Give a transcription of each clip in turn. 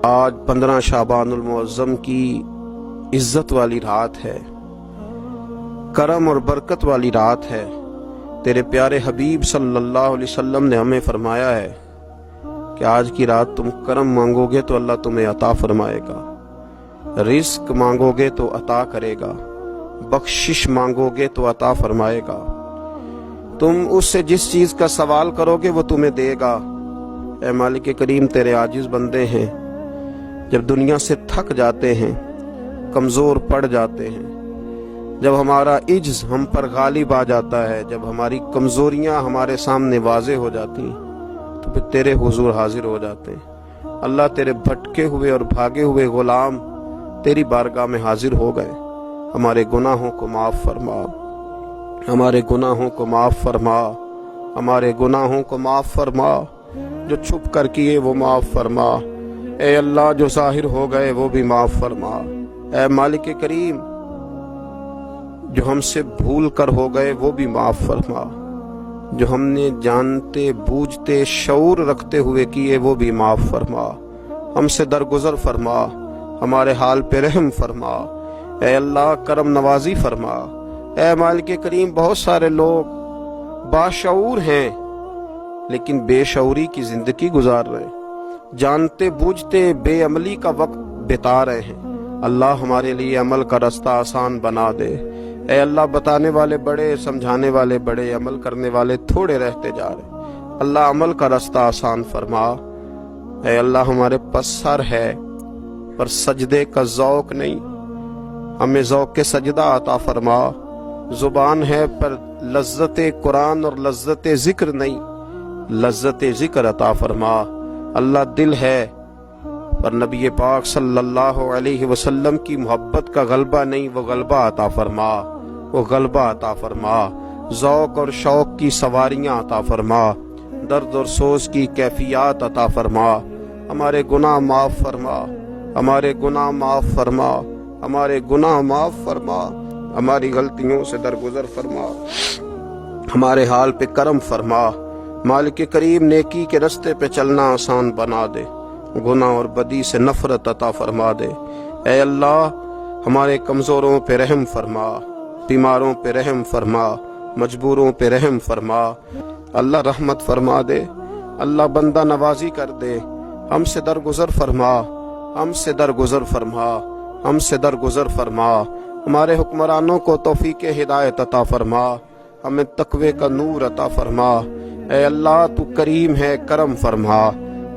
آج 15 شعبان المعظم کی عزت والی رات ہے، کرم اور برکت والی رات ہے۔ تیرے پیارے حبیب صلی اللہ علیہ وسلم نے ہمیں فرمایا ہے کہ آج کی رات تم کرم مانگو گے تو اللہ تمہیں عطا فرمائے گا، رزق مانگو گے تو عطا کرے گا، بخشش مانگو گے تو عطا فرمائے گا۔ تم اس سے جس چیز کا سوال کرو گے وہ تمہیں دے گا۔ اے مالک کریم، تیرے عاجز بندے ہیں، جب دنیا سے تھک جاتے ہیں، کمزور پڑ جاتے ہیں، جب ہمارا عجز ہم پر غالب آ جاتا ہے، جب ہماری کمزوریاں ہمارے سامنے واضح ہو جاتی ہیں، تو پھر تیرے حضور حاضر ہو جاتے ہیں۔ اللہ، تیرے بھٹکے ہوئے اور بھاگے ہوئے غلام تیری بارگاہ میں حاضر ہو گئے۔ ہمارے گناہوں کو معاف فرما، ہمارے گناہوں کو معاف فرما، ہمارے گناہوں کو معاف فرما، جو چھپ کر کیے وہ معاف فرما۔ اے اللہ، جو ظاہر ہو گئے وہ بھی معاف فرما۔ اے مالک کریم، جو ہم سے بھول کر ہو گئے وہ بھی معاف فرما، جو ہم نے جانتے بوجھتے شعور رکھتے ہوئے کیے وہ بھی معاف فرما۔ ہم سے درگزر فرما، ہمارے حال پہ رحم فرما۔ اے اللہ، کرم نوازی فرما۔ اے مالک کریم، بہت سارے لوگ باشعور ہیں لیکن بے شعوری کی زندگی گزار رہے ہیں، جانتے بوجھتے بے عملی کا وقت بتا رہے ہیں۔ اللہ، ہمارے لیے عمل کا رستہ آسان بنا دے۔ اے اللہ، بتانے والے بڑے، سمجھانے والے بڑے، عمل کرنے والے تھوڑے رہتے جا رہے۔ اللہ، عمل کا رستہ آسان فرما۔ اے اللہ، ہمارے پاس سر ہے پر سجدے کا ذوق نہیں، ہمیں ذوق کے سجدہ عطا فرما۔ زبان ہے پر لذت قرآن اور لذت ذکر نہیں، لذت ذکر عطا فرما۔ اللہ، دل ہے پر نبی پاک صلی اللہ علیہ وسلم کی محبت کا غلبہ نہیں، وہ غلبہ عطا فرما، وہ غلبہ عطا فرما۔ ذوق اور شوق کی سواریاں عطا فرما، درد اور سوز کی کیفیات عطا فرما۔ ہمارے گناہ معاف فرما، ہمارے گناہ معاف فرما، ہمارے گناہ معاف فرما، ہماری غلطیوں سے درگزر فرما، ہمارے حال پہ کرم فرما۔ مالک کریم، نیکی کے رستے پہ چلنا آسان بنا دے، گناہ اور بدی سے نفرت عطا فرما دے۔ اے اللہ، ہمارے کمزوروں پہ رحم فرما، بیماروں پہ رحم فرما، مجبوروں پہ رحم فرما۔ اللہ، رحمت فرما دے۔ اللہ، بندہ نوازی کر دے۔ ہم سے درگزر فرما، ہم سے درگزر فرما، ہم سے درگزر فرما۔ ہمارے حکمرانوں کو توفیق ہدایت عطا فرما، ہمیں تقوی کا نور عطا فرما۔ اے اللہ، تو کریم ہے، کرم فرما۔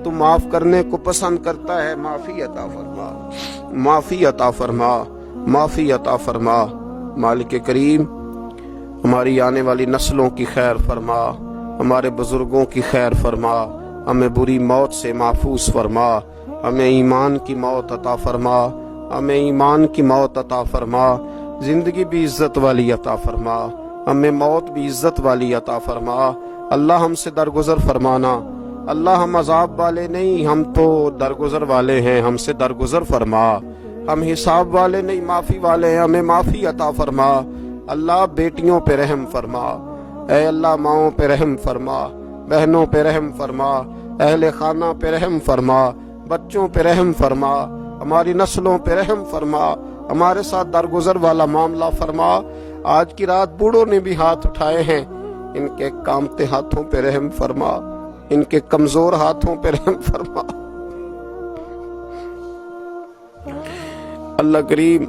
تو معاف کرنے کو پسند کرتا ہے، معافی عطا فرما، معافی عطا فرما، معافی عطا فرما۔ مالک کریم، ہماری آنے والی نسلوں کی خیر فرما، ہمارے بزرگوں کی خیر فرما، ہمیں بری موت سے محفوظ فرما، ہمیں ایمان کی موت عطا فرما، ہمیں ایمان کی موت عطا فرما۔ زندگی بھی عزت والی عطا فرما، ہمیں موت بھی عزت والی عطا فرما۔ اللہ، ہم سے درگزر فرمانا۔ اللہ، ہم عذاب والے نہیں، ہم تو درگزر والے ہیں، ہم سے درگزر فرما۔ ہم حساب والے نہیں، معافی والے ہیں، ہمیں معافی عطا فرما۔ اللہ، بیٹیوں پہ رحم فرما۔ اے اللہ، ماؤں پہ رحم فرما، بہنوں پہ رحم فرما، اہل خانہ پہ رحم فرما، بچوں پہ رحم فرما، ہماری نسلوں پہ رحم فرما، ہمارے ساتھ درگزر والا معاملہ فرما۔ آج کی رات بوڑھوں نے بھی ہاتھ اٹھائے ہیں، ان کے کامتے ہاتھوں پہ رحم فرما، ان کے کمزور ہاتھوں پہ رحم فرما۔ اللہ کریم،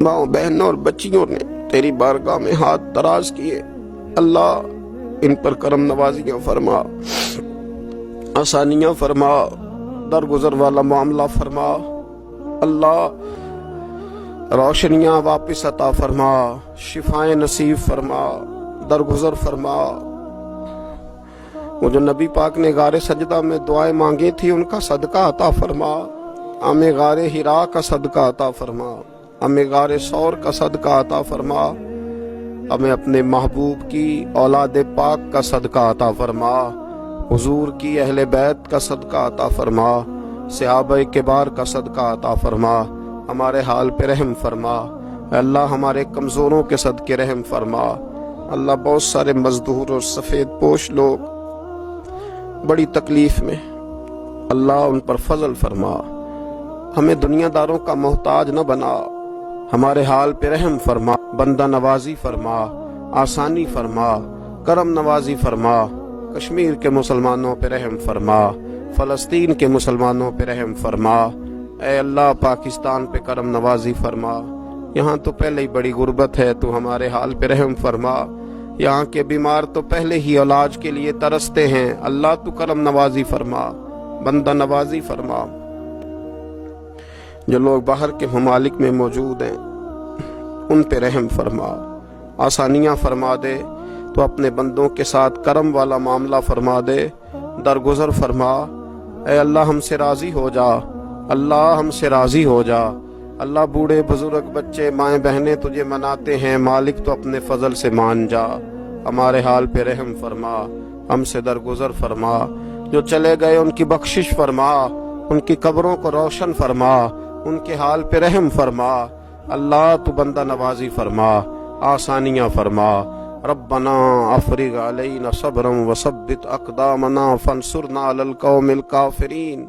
ماؤں، بہنوں اور بچیوں نے تیری بارگاہ میں ہاتھ دراز کیے، اللہ ان پر کرم نوازیاں فرما، آسانیاں فرما، درگزر والا معاملہ فرما۔ اللہ، روشنیاں واپس عطا فرما، شفائیں نصیب فرما، درگزر فرما۔ وہ جو نبی پاک نے غار سجدہ میں دعائیں مانگی تھی ان کا صدقہ عطا فرما، ہمیں غار حرا کا صدقہ عطا فرما، ہمیں غار ثور کا صدقہ عطا فرما، ہمیں اپنے محبوب کی اولاد پاک کا صدقہ عطا فرما، حضور کی اہل بیت کا صدقہ عطا فرما، صحابہ کبار کا صدقہ عطا فرما۔ ہمارے حال پہ رحم فرما۔ اے اللہ، ہمارے کمزوروں کے صدقے رحم فرما۔ اللہ، بہت سارے مزدور اور سفید پوش لوگ بڑی تکلیف میں، اللہ ان پر فضل فرما، ہمیں دنیا داروں کا محتاج نہ بنا، ہمارے حال پہ رحم فرما، بندہ نوازی فرما، آسانی فرما، کرم نوازی فرما، کشمیر کے مسلمانوں پہ رحم فرما، فلسطین کے مسلمانوں پہ رحم فرما، اے اللہ پاکستان پہ کرم نوازی فرما، یہاں تو پہلے ہی بڑی غربت ہے، تو ہمارے حال پہ رحم فرما، یہاں کے بیمار تو پہلے ہی علاج کے لیے ترستے ہیں، اللہ تو کرم نوازی فرما، بندہ نوازی فرما۔ جو لوگ باہر کے ممالک میں موجود ہیں ان پہ رحم فرما، آسانیاں فرما دے، تو اپنے بندوں کے ساتھ کرم والا معاملہ فرما دے، درگزر فرما، اے اللہ ہم سے راضی ہو جا، اللہ ہم سے راضی ہو جا، اللہ بوڑھے بزرگ بچے مائیں بہنیں تجھے مناتے ہیں، مالک تو اپنے فضل سے مان جا، ہمارے حال پہ رحم فرما، ہم سے درگزر فرما، جو چلے گئے ان کی بخشش فرما، ان کی قبروں کو روشن فرما، ان کے حال پہ رحم فرما، اللہ تو بندہ نوازی فرما، آسانیاں فرما، ربنا افرغ علینا صبرا وثبت اقدامنا فانصرنا علی القوم الکافرین،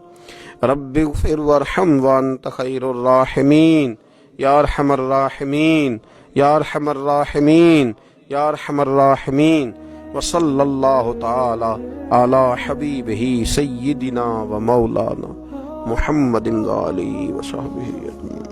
رب اغفر وارحم وانت خیر الراحمین، یا ارحم الراحمین، یا ارحم الراحمین، یا ارحم الراحمین، وصلی اللہ تعالی علی حبیبہ سیدنا و مولانا محمد علیہ وصحبہ اجمعین۔